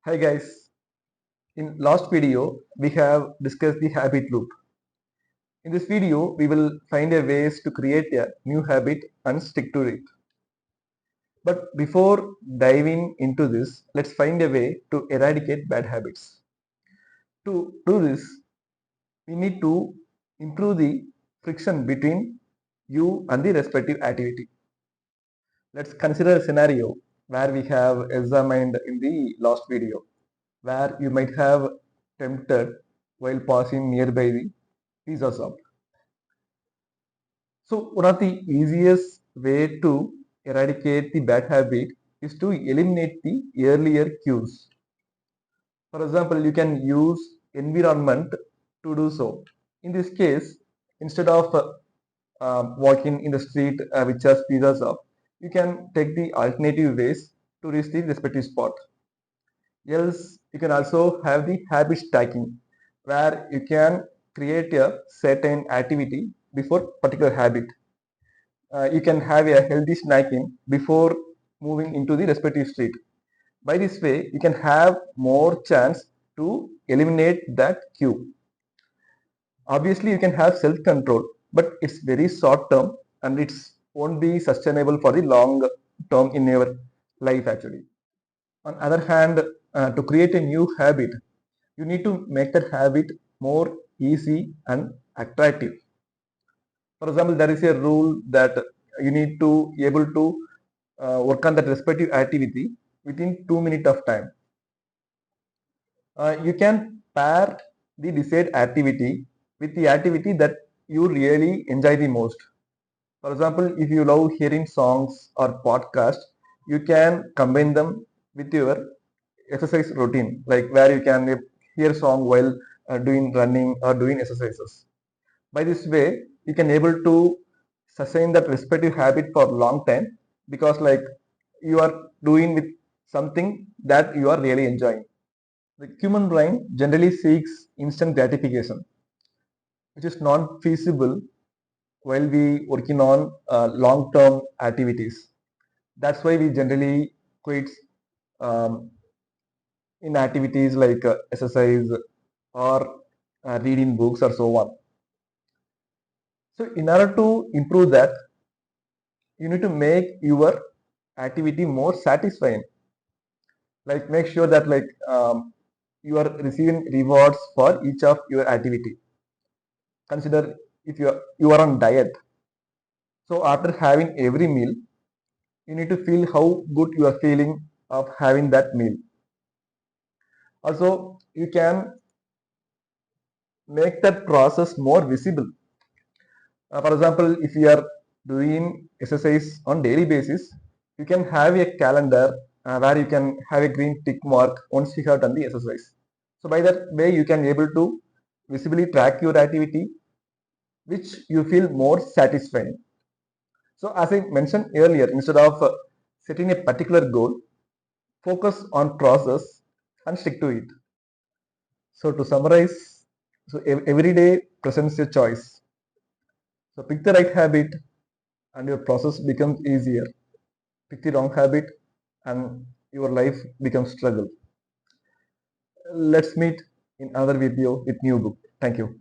Hi guys, in last video we have discussed the habit loop. In this video we will find a ways to create a new habit and stick to it. But before diving into this, let's find a way to eradicate bad habits. To do this, we need to improve the friction between you and the respective activity. Let's consider a scenario where we have examined in the last video, where you might have tempted while passing nearby the pizza shop. So one of the easiest way to eradicate the bad habit is to eliminate the earlier cues. For example, you can use environment to do so. In this case, instead of walking in the street which has pizza shop, you can take the alternative ways to reach the respective spot. Else, you can also have the habit stacking, where you can create a certain activity before particular habit. You can have a healthy snacking before moving into the respective street. By this way, you can have more chance to eliminate that cue. Obviously, you can have self-control, but it's very short term and it's won't be sustainable for the long term in your life actually. On other hand, to create a new habit, you need to make that habit more easy and attractive. For example, there is a rule that you need to be able to work on that respective activity within 2 minutes of time. You can pair the desired activity with the activity that you really enjoy the most. For example, if you love hearing songs or podcasts, you can combine them with your exercise routine, like where you can hear song while doing running or doing exercises. By this way, you can able to sustain that respective habit for long time because like you are doing with something that you are really enjoying. The human brain generally seeks instant gratification, which is not feasible while we working on long-term activities. That's why we generally quit um, in activities like exercise or reading books or so on. So in order to improve that, you need to make your activity more satisfying. Like make sure that you are receiving rewards for each of your activity. Consider if you are on diet. So after having every meal, you need to feel how good you are feeling of having that meal. Also, you can make that process more visible. For example, if you are doing exercise on daily basis, you can have a calendar where you can have a green tick mark once you have done the exercise. So by that way, you can able to visibly track your activity, which you feel more satisfying. So as I mentioned earlier, instead of setting a particular goal, focus on process and stick to it. So to summarize, so every day presents a choice. So pick the right habit and your process becomes easier. Pick the wrong habit and your life becomes struggle. Let's meet in another video with new book. Thank you.